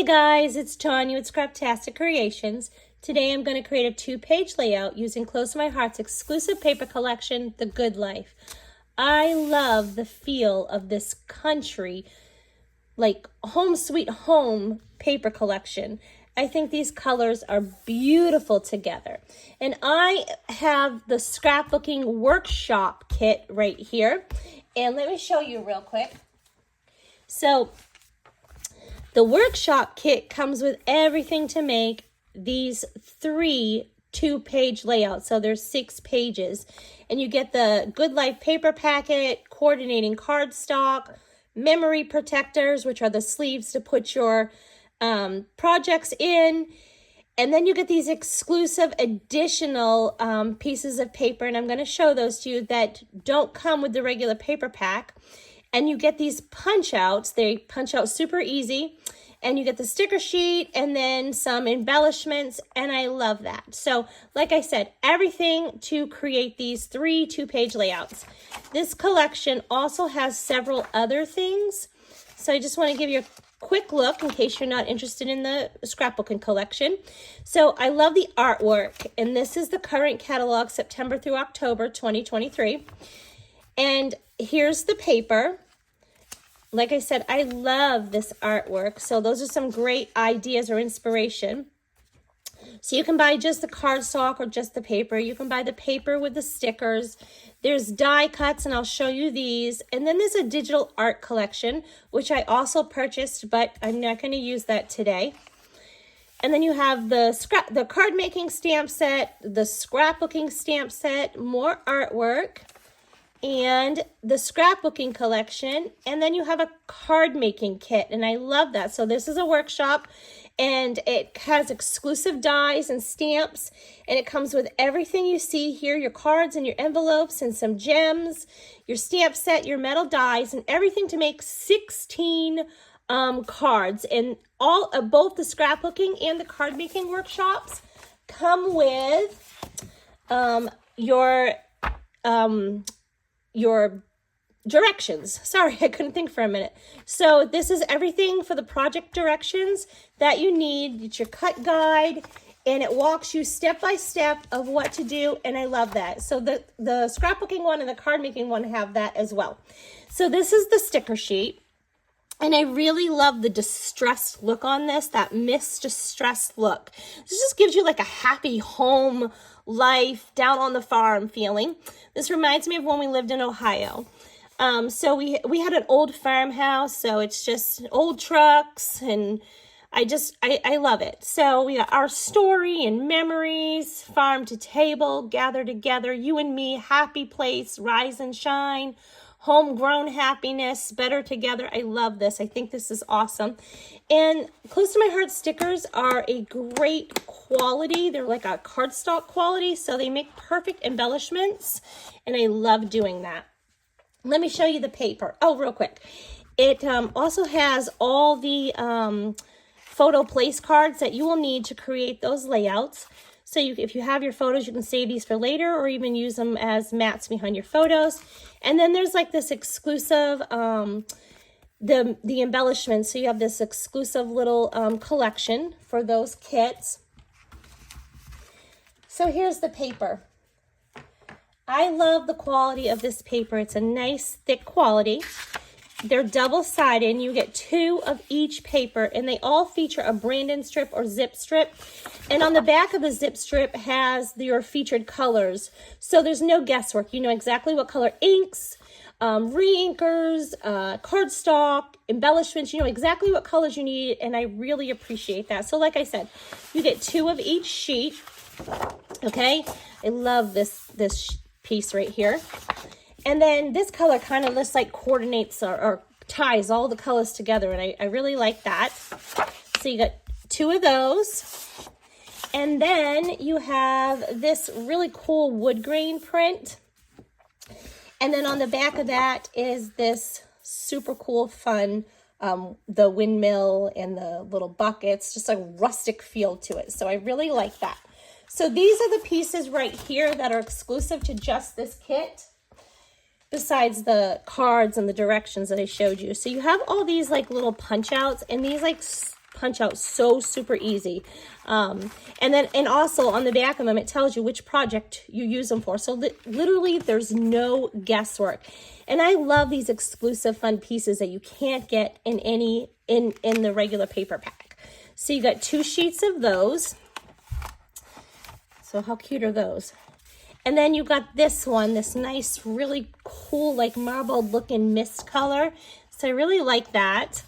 Hey guys, it's Tanya with Scraptastic Creations. Today I'm going to create a 2-page layout using Close to My Heart's exclusive paper collection, The Good Life. I love the feel of this country, like home sweet home paper collection. I think these colors are beautiful together. And I have the scrapbooking workshop kit right here. And let me show you real quick. So the workshop kit comes with everything to make these 3 2-page layouts. So there's 6 pages. And you get the Good Life paper packet, coordinating cardstock, memory protectors, which are the sleeves to put your projects in. And then you get these exclusive additional pieces of paper. And I'm going to show those to you that don't come with the regular paper pack. And you get these punch outs. They punch out super easy. And you get the sticker sheet and then some embellishments. And I love that. So like I said, everything to create these 3 2-page layouts. This collection also has several other things. So I just want to give you a quick look in case you're not interested in the scrapbooking collection. So I love the artwork. And this is the current catalog, September through October 2023. And here's the paper. Like I said, I love this artwork. So those are some great ideas or inspiration. So you can buy just the cardstock or just the paper. You can buy the paper with the stickers. There's die cuts, and I'll show you these. And then there's a digital art collection, which I also purchased, but I'm not going to use that today. And then you have the card making stamp set, the scrapbooking stamp set, more artwork, and the scrapbooking collection, and then you have a card making kit, and I love that. So this is a workshop, and it has exclusive dies and stamps, and it comes with everything you see here, your cards and your envelopes and some gems, your stamp set, your metal dies, and everything to make 16 cards. And all both the scrapbooking and the card making workshops come with your directions. Sorry, I couldn't think for a minute. So this is everything for the project directions that you need. It's your cut guide, and it walks you step by step of what to do, and I love that. So the scrapbooking one and the card making one have that as well. So this is the sticker sheet, and I really love the distressed look on this, that distressed look. This just gives you like a happy home life, down on the farm feeling. This reminds me of when we lived in Ohio. So we had an old farmhouse, so it's just old trucks, and I love it. So we got our story and memories, farm to table, gather together, you and me, happy place, rise and shine, homegrown happiness, better together. I love this. I think this is awesome. And Close to My Heart stickers are a great quality. They're like a cardstock quality, so they make perfect embellishments, and I love doing that. Let me show you the paper. Oh, real quick. It also has all the photo place cards that you will need to create those layouts. So if you have your photos, you can save these for later or even use them as mats behind your photos. And then there's like this exclusive, the embellishments. So you have this exclusive little collection for those kits. So here's the paper. I love the quality of this paper. It's a nice thick quality. They're double-sided, and you get 2 of each paper, and they all feature a Brandon strip or zip strip. And on the back of the zip strip has your featured colors. So there's no guesswork. You know exactly what color inks, re-inkers, cardstock, embellishments. You know exactly what colors you need, and I really appreciate that. So like I said, you get 2 of each sheet. Okay? I love this piece right here. And then this color kind of just like coordinates or ties all the colors together. And I really like that. So you got 2 of those. And then you have this really cool wood grain print. And then on the back of that is this super cool, fun, the windmill and the little buckets, just a rustic feel to it. So I really like that. So these are the pieces right here that are exclusive to just this kit, besides the cards and the directions that I showed you. So you have all these like little punch outs, and these like punch out so super easy. And also on the back of them, it tells you which project you use them for. So literally there's no guesswork. And I love these exclusive fun pieces that you can't get in the regular paper pack. So you got 2 sheets of those. So how cute are those? And then you got this one, this nice, really cool, like marbled looking mist color. So I really like that.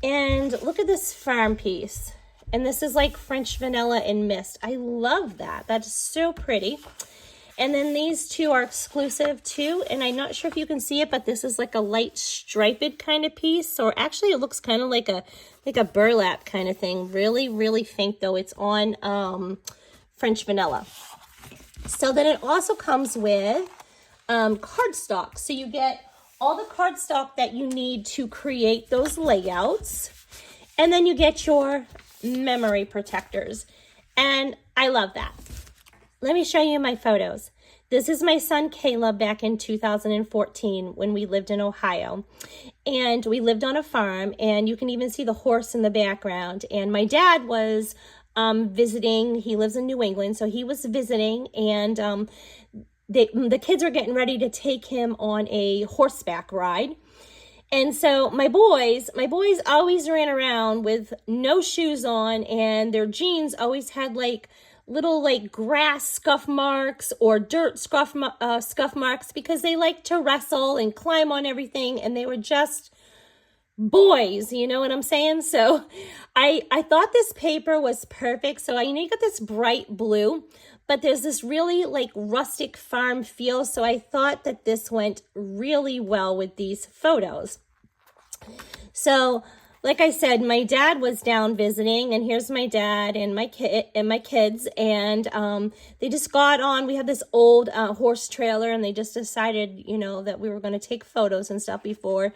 And look at this farm piece. And this is like French vanilla and mist. I love that. That's so pretty. And then these 2 are exclusive too. And I'm not sure if you can see it, but this is like a light striped kind of piece. Or actually it looks kind of like a burlap kind of thing. Really, really faint though. It's on French vanilla. So then it also comes with cardstock. So you get all the cardstock that you need to create those layouts. And then you get your memory protectors. And I love that. Let me show you my photos. This is my son Caleb back in 2014 when we lived in Ohio. And we lived on a farm, and you can even see the horse in the background. And my dad was visiting. He lives in New England, so he was visiting, and the kids were getting ready to take him on a horseback ride. And so my boys always ran around with no shoes on, and their jeans always had like little like grass scuff marks or dirt scuff marks, because they like to wrestle and climb on everything, and they were just boys, you know what I'm saying? So I thought this paper was perfect. So you got this bright blue, but there's this really like rustic farm feel. So I thought that this went really well with these photos. So like I said, my dad was down visiting, and here's my dad and my kids, and they just got on. We had this old horse trailer, and they just decided, that we were going to take photos and stuff before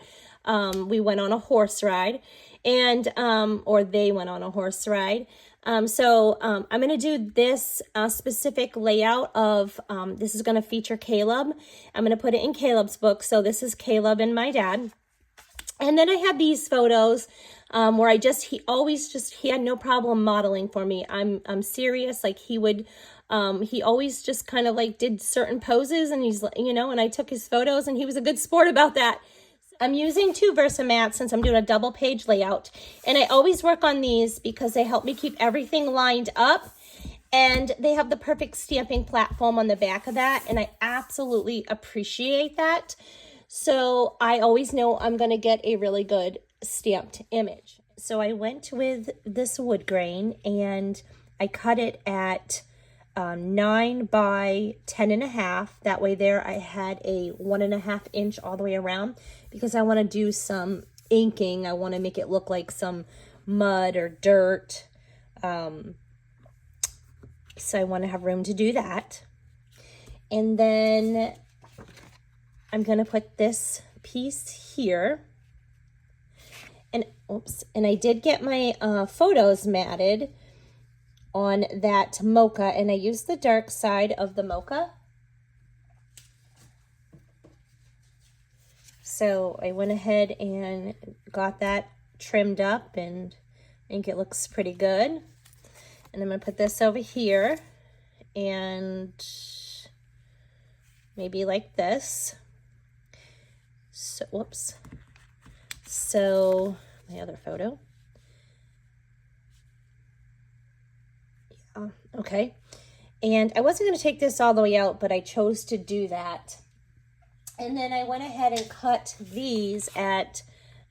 we went on a horse ride, and or they went on a horse ride. So I'm going to do this specific layout of, this is going to feature Caleb. I'm going to put it in Caleb's book. So this is Caleb and my dad. And then I have these photos where he had no problem modeling for me. I'm serious. Like he always just kind of like did certain poses, and he's, and I took his photos, and he was a good sport about that. I'm using 2 Versamats since I'm doing a double page layout. And I always work on these because they help me keep everything lined up. And they have the perfect stamping platform on the back of that. And I absolutely appreciate that. So I always know I'm going to get a really good stamped image. So I went with this wood grain, and I cut it at 9 by 10.5. That way there I had a 1.5 inch all the way around, because I want to do some inking. I want to make it look like some mud or dirt. So I want to have room to do that. And then I'm going to put this piece here. And I did get my photos matted on that Mocha, and I used the dark side of the Mocha. So I went ahead and got that trimmed up, and I think it looks pretty good. And I'm going to put this over here, and maybe like this. So, whoops. So my other photo. Yeah, okay. And I wasn't going to take this all the way out, but I chose to do that. And then I went ahead and cut these at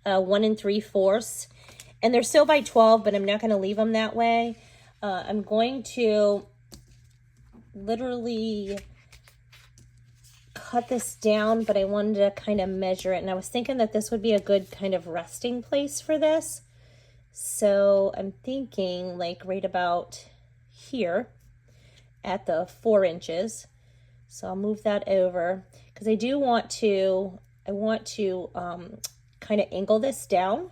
1 3/4. And they're still by 12, but I'm not going to leave them that way. I'm going to literally cut this down, but I wanted to kind of measure it. And I was thinking that this would be a good kind of resting place for this. So I'm thinking like right about here at the 4 inches. So I'll move that over, because I want to kind of angle this down.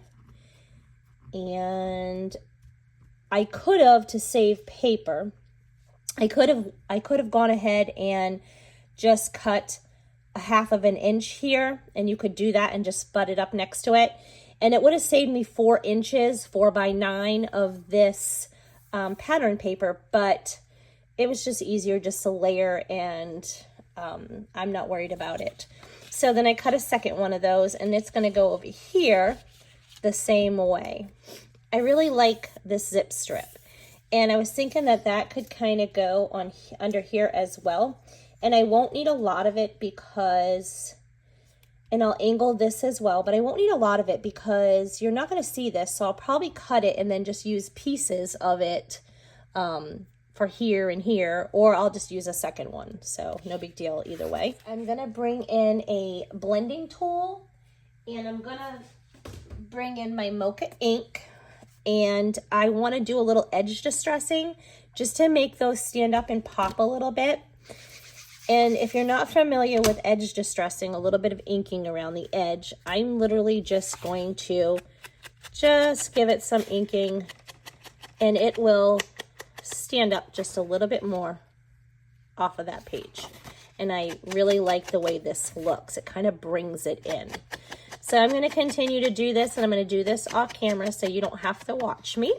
And I could have, to save paper, I could have gone ahead and just cut a 1/2 inch here, and you could do that and just butt it up next to it. And it would have saved me 4 inches, 4x9 of this pattern paper, but it was just easier just to layer, and I'm not worried about it. So then I cut a second one of those, and it's gonna go over here the same way. I really like this zip strip, and I was thinking that that could kind of go on under here as well. And I won't need a lot of it because, and I'll angle this as well, but I won't need a lot of it because you're not going to see this. So I'll probably cut it and then just use pieces of it for here and here, or I'll just use a second one. So no big deal either way. I'm going to bring in a blending tool, and I'm going to bring in my Mocha ink, and I want to do a little edge distressing just to make those stand up and pop a little bit. And if you're not familiar with edge distressing, a little bit of inking around the edge, I'm literally just going to just give it some inking, and it will stand up just a little bit more off of that page. And I really like the way this looks. It kind of brings it in. So I'm going to continue to do this, and I'm going to do this off camera so you don't have to watch me.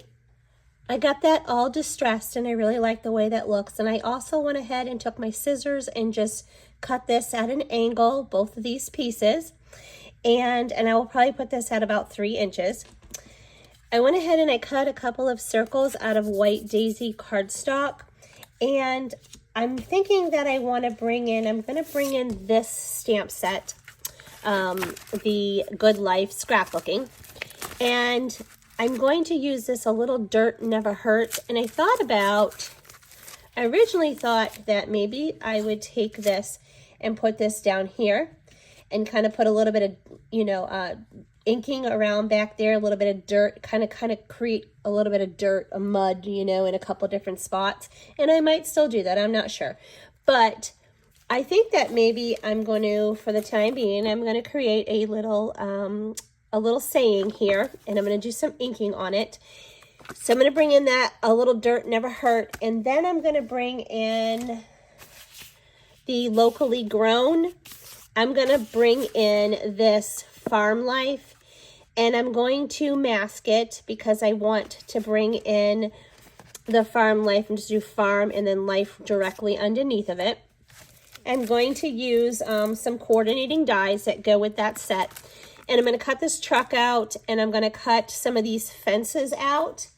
I got that all distressed, and I really like the way that looks. And I also went ahead and took my scissors and just cut this at an angle, both of these pieces. And I will probably put this at about 3 inches. I went ahead and I cut a couple of circles out of white daisy cardstock. And I'm thinking that I want to bring in, I'm going to bring in this stamp set, the Good Life Scrapbooking. And I'm going to use this A Little Dirt Never Hurts. And I originally thought that maybe I would take this and put this down here and kind of put a little bit of, you know, inking around back there, a little bit of dirt, kind of create a little bit of dirt, a mud, you know, in a couple different spots. And I might still do that, I'm not sure. But I think that maybe I'm going to, for the time being, I'm going to create a little saying here, and I'm going to do some inking on it. So I'm going to bring in that A Little Dirt Never Hurt, and then I'm going to bring in the Locally Grown. I'm going to bring in this Farm Life, and I'm going to mask it because I want to bring in the Farm Life and just do Farm and then Life directly underneath of it. I'm going to use some coordinating dies that go with that set. And I'm going to cut this truck out, and I'm going to cut some of these fences out.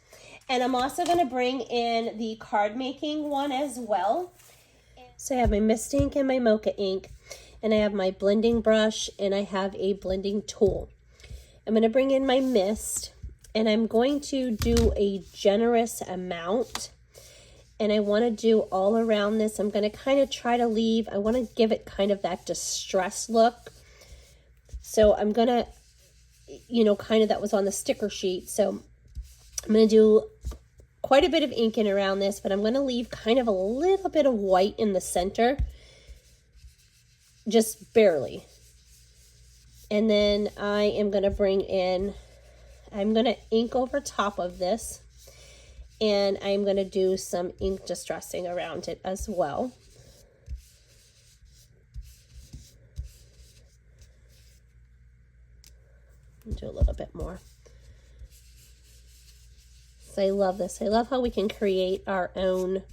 And I'm also going to bring in the card making one as well. So I have my mist ink and my Mocha ink, and I have my blending brush, and I have a blending tool. I'm going to bring in my mist, and I'm going to do a generous amount. And I want to do all around this. I'm going to kind of try to leave, I want to give it kind of that distressed look. So I'm going to, you know, kind of that was on the sticker sheet. So I'm going to do quite a bit of inking around this, but I'm going to leave kind of a little bit of white in the center. Just barely. And then I am going to bring in, I'm going to ink over top of this. And I'm going to do some ink distressing around it as well. Do a little bit more. So I love this. I love how we can create our own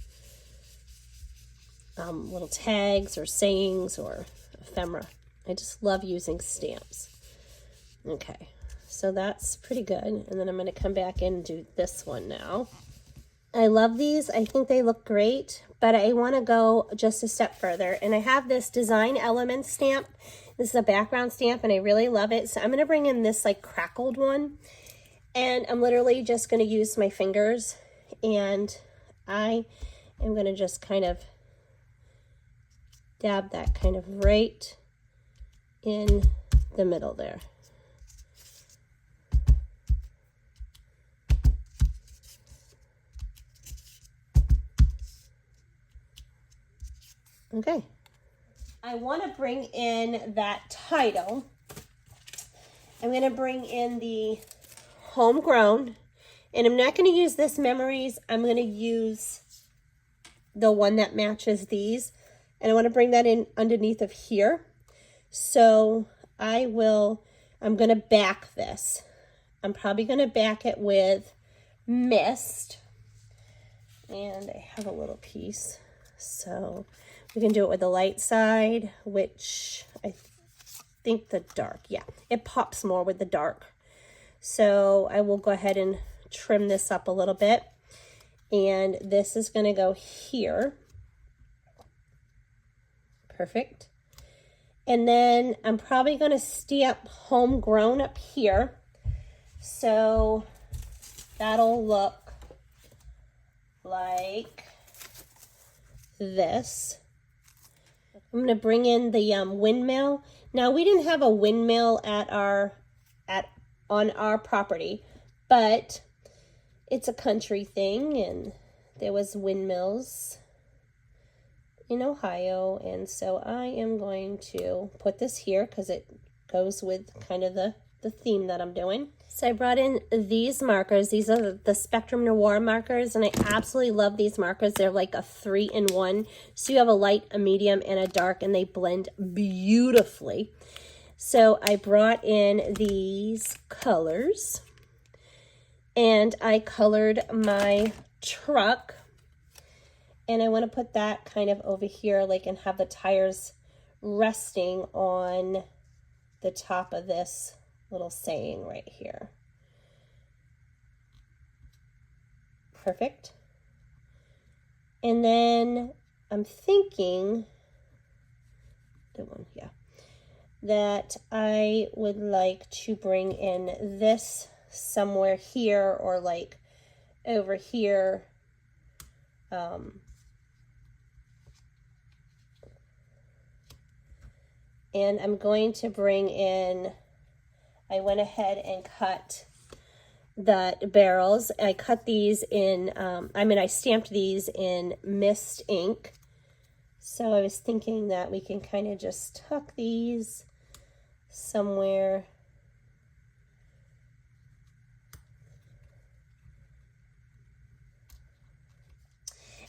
little tags or sayings or ephemera. I just love using stamps. Okay, so that's pretty good. And then I'm going to come back in and do this one now. I love these. I think they look great, but I want to go just a step further. And I have this Design Elements stamp. This is a background stamp, and I really love it. So I'm going to bring in this like crackled one, and I'm literally just going to use my fingers, and I am going to just kind of dab that kind of right in the middle there. Okay. I want to bring in that title. I'm going to bring in the Homegrown, and I'm not going to use this Memories. I'm going to use the one that matches these, and I want to bring that in underneath of here. So I'm going to back this. I'm probably going to back it with mist. And I have a little piece. So we can do it with the light side, which I think the dark. Yeah, it pops more with the dark. So I will go ahead and trim this up a little bit. And this is going to go here. Perfect. And then I'm probably going to stamp homegrown up here. So that'll look like this. I'm going to bring in the windmill. Now, we didn't have a windmill on our property, but it's a country thing, and there was windmills in Ohio, and so I am going to put this here because it goes with kind of the theme that I'm doing. So I brought in these markers. These are the Spectrum Noir markers, and I absolutely love these markers. They're like a 3-in-1. So you have a light, a medium, and a dark, and they blend beautifully. So I brought in these colors, and I colored my truck. And I want to put that kind of over here, like, and have the tires resting on the top of this little saying right here. Perfect. And then I'm thinking, that I would like to bring in this somewhere here, or like over here. And I'm going to bring in, I went ahead and cut the barrels. I cut these in, I stamped these in mist ink. So I was thinking that we can kind of just tuck these somewhere.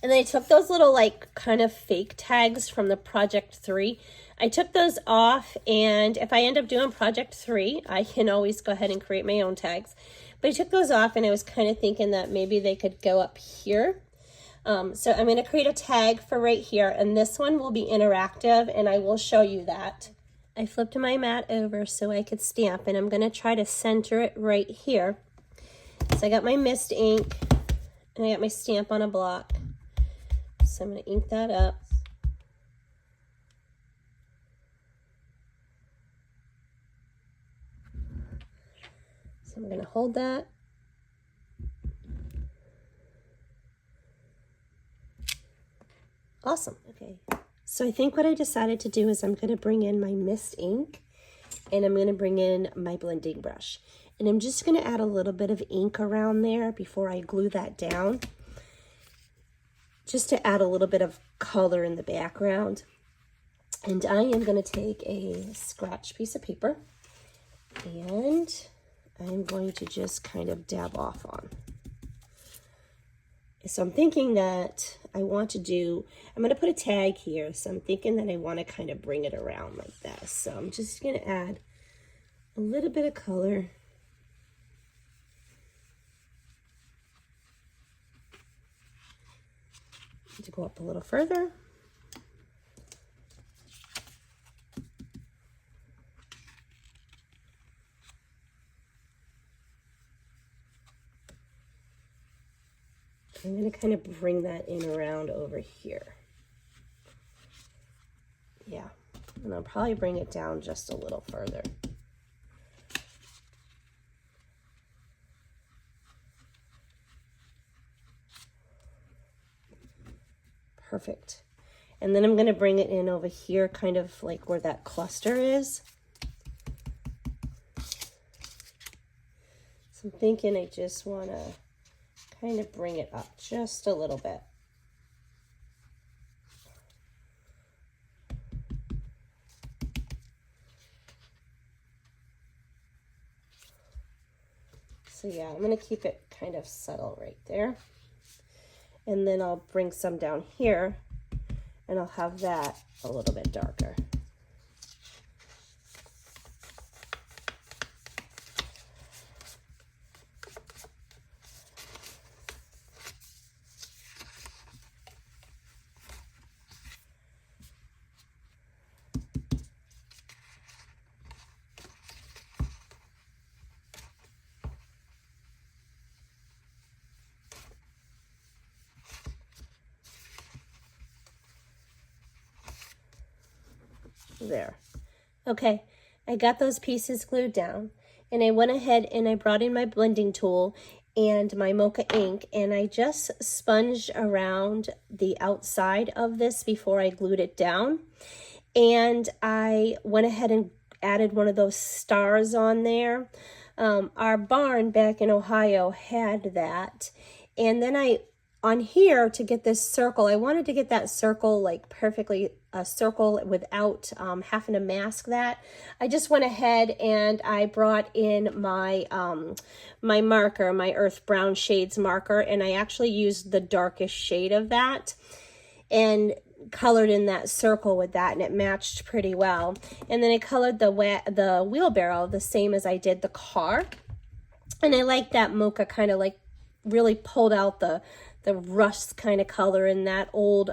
And then I took those little like kind of fake tags from the Project 3. I took those off, and if I end up doing Project 3, I can always go ahead and create my own tags. But I took those off, and I was kind of thinking that maybe they could go up here. So I'm going to create a tag for right here, and this one will be interactive, and I will show you that. I flipped my mat over so I could stamp, and I'm going to try to center it right here. So I got my mist ink, and I got my stamp on a block. So I'm going to ink that up. So I'm going to hold that. Awesome. Okay. So I think what I decided to do is I'm going to bring in my mist ink, and I'm going to bring in my blending brush. And I'm just going to add a little bit of ink around there before I glue that down, just to add a little bit of color in the background. And I am going to take a scratch piece of paper, and I'm going to just kind of dab off on. So I'm thinking that I'm going to put a tag here. So I'm thinking that I want to kind of bring it around like this. So I'm just going to add a little bit of color. To go up a little further. I'm going to kind of bring that in around over here. Yeah, and I'll probably bring it down just a little further. Perfect. And then I'm going to bring it in over here, kind of like where that cluster is. So I'm thinking I just want to kind of bring it up just a little bit. So yeah, I'm going to keep it kind of subtle right there. And then I'll bring some down here, and I'll have that a little bit darker. there. Okay, I got those pieces glued down, and I went ahead and I brought in my blending tool and my Mocha ink, and I just sponged around the outside of this before I glued it down. And I went ahead and added one of those stars on there. Our barn back in Ohio had that. And then on here, to get this circle, I wanted to get that circle like perfectly a circle without having to mask that. I just went ahead and I brought in my my marker, my earth brown shades marker, and I actually used the darkest shade of that and colored in that circle with that, and it matched pretty well. And then I colored the wheelbarrow the same as I did the car, and I like that Mocha kind of like really pulled out the rust kind of color in that old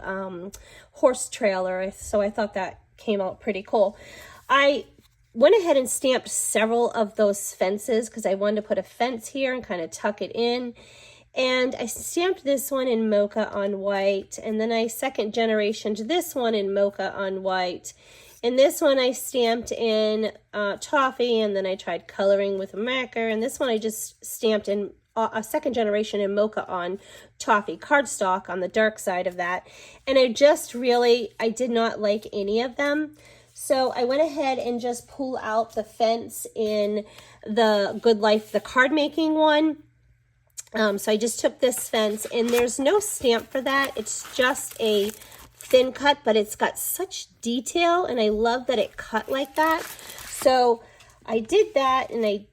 horse trailer, so I thought that came out pretty cool. I went ahead and stamped several of those fences because I wanted to put a fence here and kind of tuck it in. And I stamped this one in Mocha on white, and then I second generationed this one in Mocha on white. And this one I stamped in toffee, and then I tried coloring with a marker, and this one I just stamped in a second generation in Mocha on toffee cardstock on the dark side of that. And I did not like any of them. So I went ahead and just pulled out the fence in the Good Life, the card making one. So I just took this fence, and there's no stamp for that. It's just a thin cut, but it's got such detail, and I love that it cut like that. So I did that, and I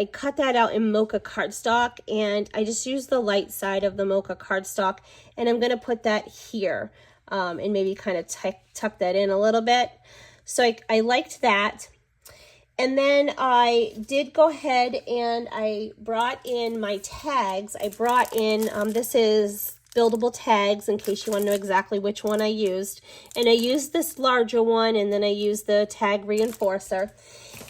cut that out in Mocha cardstock, and I just used the light side of the Mocha cardstock, and I'm going to put that here and maybe kind of tuck that in a little bit. So I liked that. And then I did go ahead and I brought in my tags. I brought in, this is buildable tags in case you want to know exactly which one I used. And I used this larger one, and then I used the tag reinforcer.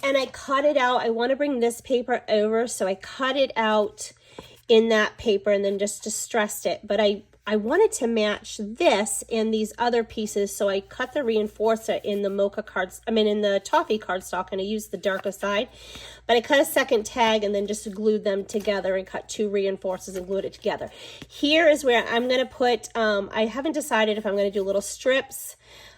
And I cut it out. I want to bring this paper over, so I cut it out in that paper and then just distressed it. But I wanted to match this and these other pieces, so I cut the reinforcer in the Mocha in the toffee cardstock, and I used the darker side. But I cut a second tag and then just glued them together and cut two reinforcers and glued it together. Here is where I'm going to put, I haven't decided if I'm going to do little strips.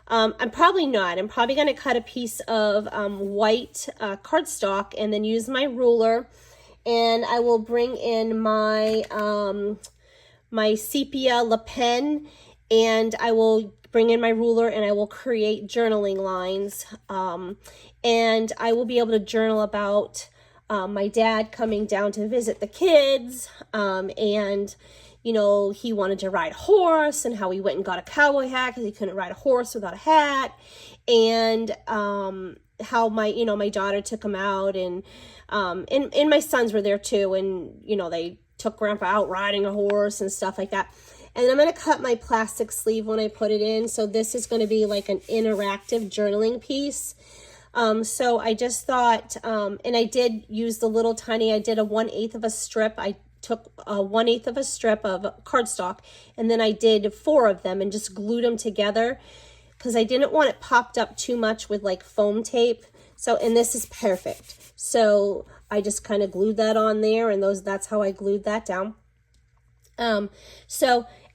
I'm probably not. I'm probably going to cut a piece of white cardstock and then use my ruler, and I will bring in my my sepia Le Pen, and I will bring in my ruler, and I will create journaling lines, and I will be able to journal about my dad coming down to visit the kids, and you know, he wanted to ride a horse, and how he went and got a cowboy hat because he couldn't ride a horse without a hat, and how my daughter took him out, and my sons were there too, and you know, they took Grandpa out riding a horse and stuff like that. And I'm going to cut my plastic sleeve when I put it in. So this is going to be like an interactive journaling piece. So I just thought, and I did use the little tiny, I did a 1/8 of a strip. I took a 1/8 of a strip of cardstock, and then I did 4 of them and just glued them together because I didn't want it popped up too much with like foam tape. So, and this is perfect. So I just kind of glued that on there, and that's how I glued that down. And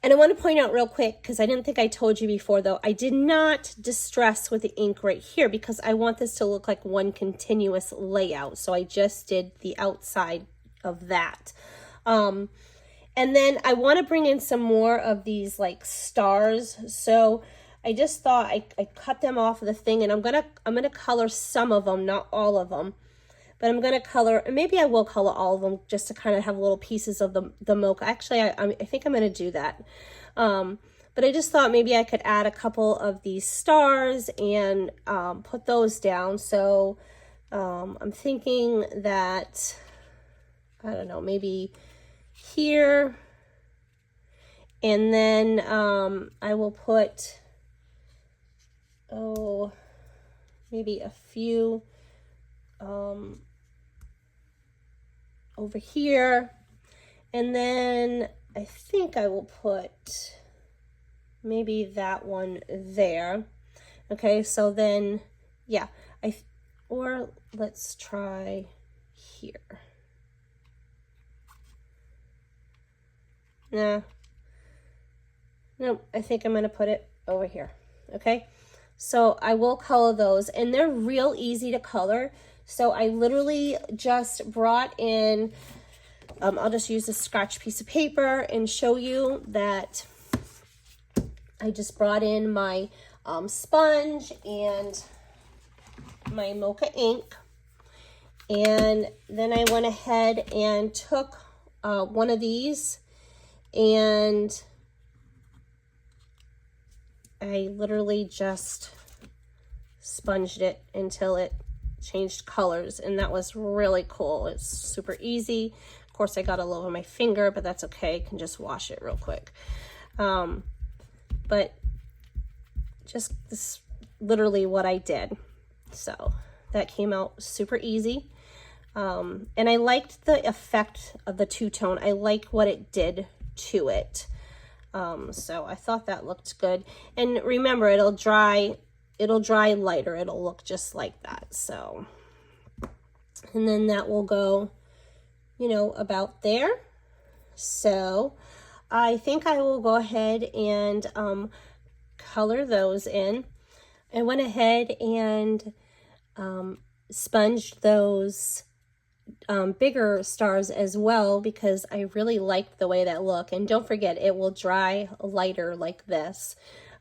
I want to point out real quick, because I didn't think I told you before though, I did not distress with the ink right here because I want this to look like one continuous layout. So I just did the outside of that. And then I want to bring in some more of these like stars. So I just thought I cut them off of the thing, and I'm gonna color some of them, not all of them. But I'm going to color, and maybe I will color all of them just to kind of have little pieces of the Mocha. Actually, I think I'm going to do that. But I just thought maybe I could add a couple of these stars and put those down. So I'm thinking that, I don't know, maybe here. And then I will put, maybe a few over here, and then I think I will put maybe that one there. Okay, so then Yeah, or let's try here. Nah, no, I think I'm gonna put it over here, okay? So I will color those, and they're real easy to color. So I literally just brought in, I'll just use a scratch piece of paper and show you that I just brought in my sponge and my Mocha ink. And then I went ahead and took one of these, and I literally just sponged it until it changed colors, and that was really cool. It's super easy. Of course, I got all over my finger, but that's okay. I can just wash it real quick. But just this literally what I did. So that came out super easy. And I liked the effect of the two-tone. I like what it did to it. So I thought that looked good. And remember, it'll dry lighter. It'll look just like that. So, and then that will go, you know, about there. So I think I will go ahead and color those in. I went ahead and sponged those bigger stars as well, because I really liked the way that look. And don't forget, it will dry lighter like this.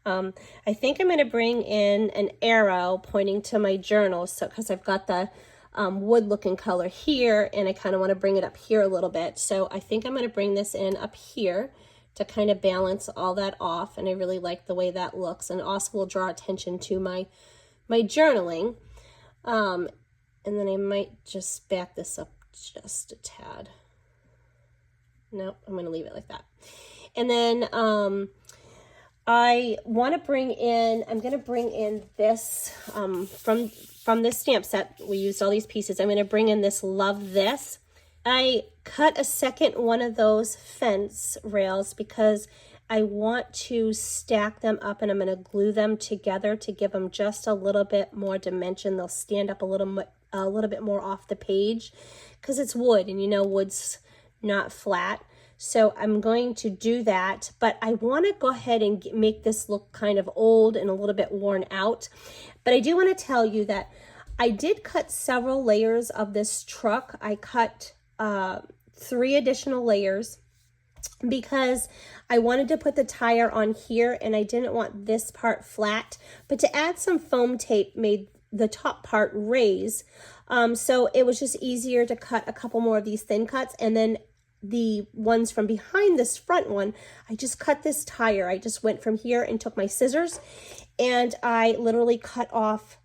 I think I'm going to bring in an arrow pointing to my journal, so because I've got the wood looking color here, and I kind of want to bring it up here a little bit. So I think I'm going to bring this in up here to kind of balance all that off, and I really like the way that looks, and also will draw attention to my journaling. And then I might just back this up just a tad. Nope, I'm going to leave it like that. And then I want to bring in, I'm going to bring in this from this stamp set. We used all these pieces. I'm going to bring in this Love This. I cut a second one of those fence rails because I want to stack them up, and I'm going to glue them together to give them just a little bit more dimension. They'll stand up a little bit more off the page because it's wood, and you know wood's not flat. So I'm going to do that, but I want to go ahead and make this look kind of old and a little bit worn out. But I do want to tell you that I did cut several layers of this truck. I cut 3 additional layers because I wanted to put the tire on here, and I didn't want this part flat, but to add some foam tape made the top part raise. So it was just easier to cut a couple more of these thin cuts, and then the ones from behind this front one, I just cut this tire. I just went from here and took my scissors, and I literally cut off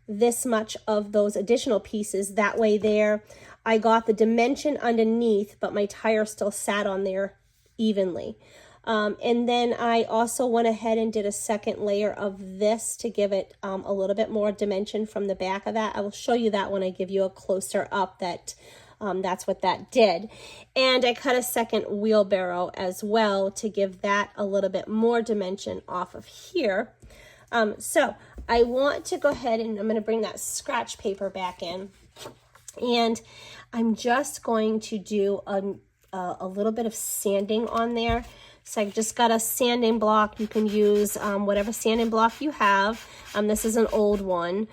this much of those additional pieces. That way there, I got the dimension underneath, but my tire still sat on there evenly. And then I also went ahead and did a second layer of this to give it a little bit more dimension from the back of that. I will show you that when I give you a closer up that that's what that did. And I cut a second wheelbarrow as well to give that a little bit more dimension off of here. So I want to go ahead and I'm going to bring that scratch paper back in, and I'm just going to do a little bit of sanding on there. So I've just got a sanding block. You can use whatever sanding block you have. This is an old one.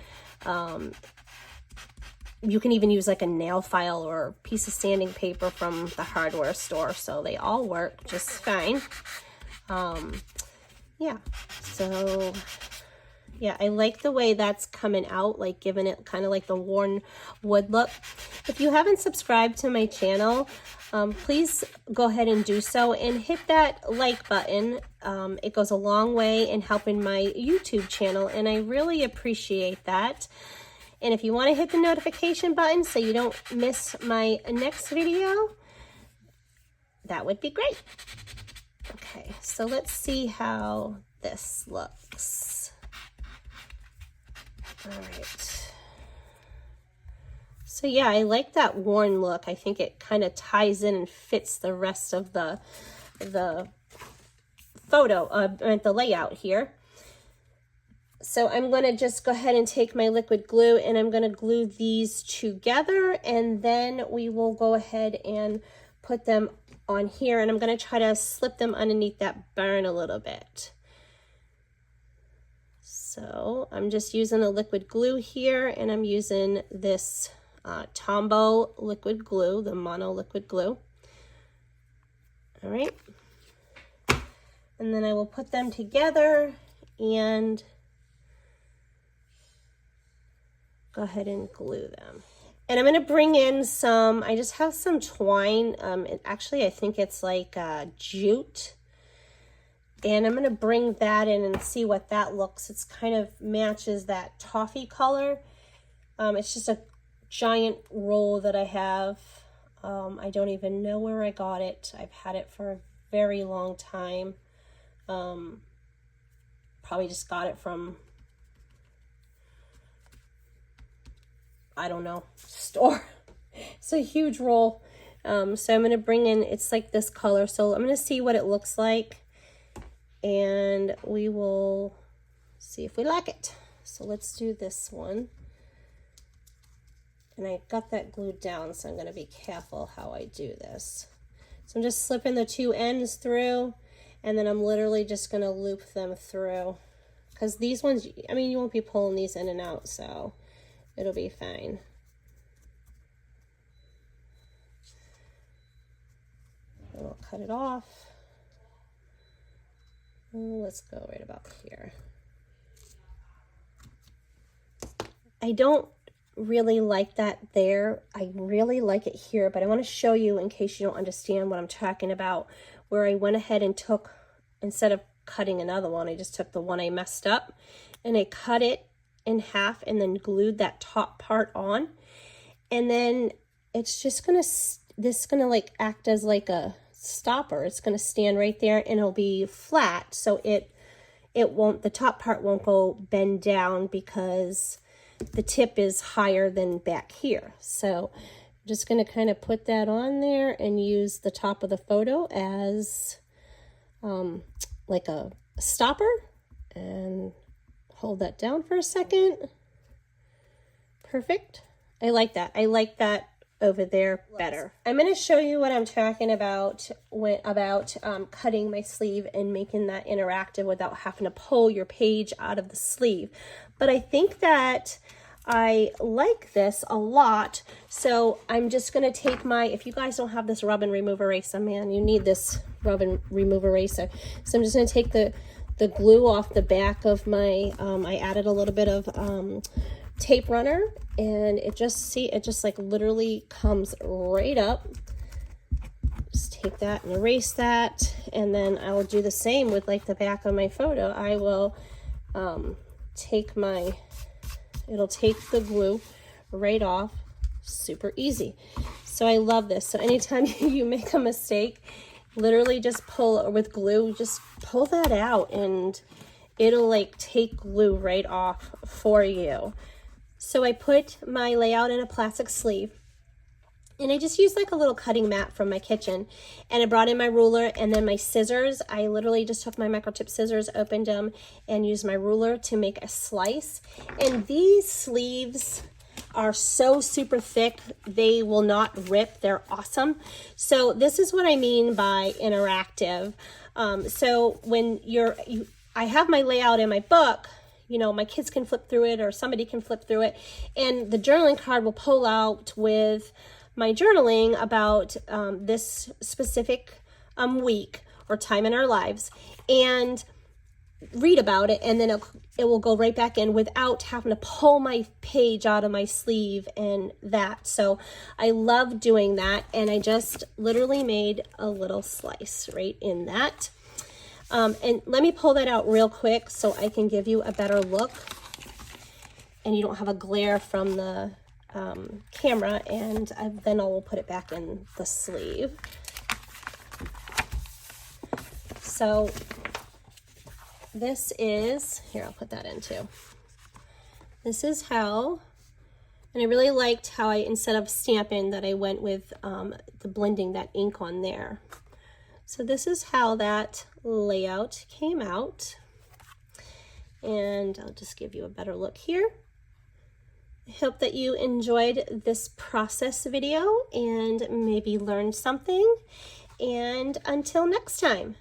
You can even use like a nail file or a piece of sanding paper from the hardware store. So they all work just fine. Yeah, so yeah, I like the way that's coming out, like giving it kind of like the worn wood look. If you haven't subscribed to my channel, please go ahead and do so and hit that like button. It goes a long way in helping my YouTube channel, and I really appreciate that. And if you want to hit the notification button so you don't miss my next video, that would be great. Okay, so let's see how this looks. All right. So yeah, I like that worn look. I think it kind of ties in and fits the rest of the photo, the layout here. So I'm going to just go ahead and take my liquid glue and I'm going to glue these together, and then we will go ahead and put them on here, and I'm going to try to slip them underneath that burn a little bit. So I'm just using a liquid glue here, and I'm using this Tombow liquid glue, the mono liquid glue. All right. And then I will put them together and go ahead and glue them. And I'm going to bring in some, I just have some twine. Actually, I think it's like jute. And I'm going to bring that in and see what that looks. It's kind of matches that toffee color. It's just a giant roll that I have. I don't even know where I got it. I've had it for a very long time. Probably just got it from, I don't know, store. It's a huge roll. So I'm going to bring in, it's like this color. So I'm going to see what it looks like, and we will see if we like it. So let's do this one. And I got that glued down, so I'm going to be careful how I do this. So I'm just slipping the two ends through, and then I'm literally just going to loop them through. Because these ones, I mean, you won't be pulling these in and out, so it'll be fine. And we'll cut it off. Let's go right about here. I don't really like that there. I really like it here, but I want to show you in case you don't understand what I'm talking about, where I went ahead and took, instead of cutting another one, I just took the one I messed up and I cut it in half and then glued that top part on. And then it's just gonna, this is gonna like act as like a stopper. It's gonna stand right there and it'll be flat, so it won't, the top part won't go bend down because the tip is higher than back here. So I'm just gonna kind of put that on there and use the top of the photo as like a stopper, and hold that down for a second. Perfect. I like that. I like that over there better. I'm going to show you what I'm talking about when cutting my sleeve and making that interactive without having to pull your page out of the sleeve. But I think that I like this a lot. So I'm just going to take my, if you guys don't have this rub and remove eraser, man, you need this rub and remove eraser. So I'm just going to take the glue off the back of my, I added a little bit of tape runner, and it just like literally comes right up. Just take that and erase that, and then I will do the same with like the back of my photo. I will take my, it'll take the glue right off. Super easy. So I love this. So anytime you make a mistake, literally just pull with glue, just pull that out and it'll like take glue right off for you. So I put my layout in a plastic sleeve, and I just used like a little cutting mat from my kitchen, and I brought in my ruler and then my scissors. I literally just took my microtip scissors, opened them, and used my ruler to make a slice. And these sleeves are so super thick, they will not rip. They're awesome. So this is what I mean by interactive. So when I have my layout in my book, you know, my kids can flip through it or somebody can flip through it, and the journaling card will pull out with my journaling about this specific week or time in our lives, and read about it, and then it will go right back in without having to pull my page out of my sleeve and that. So I love doing that, and I just literally made a little slice right in that. And let me pull that out real quick so I can give you a better look and you don't have a glare from the camera, and then I will put it back in the sleeve. So this is, here, I'll put that in too. This is how, and I really liked how I, instead of stamping, that I went with the blending that ink on there. So this is how that layout came out. And I'll just give you a better look here. I hope that you enjoyed this process video and maybe learned something. And until next time.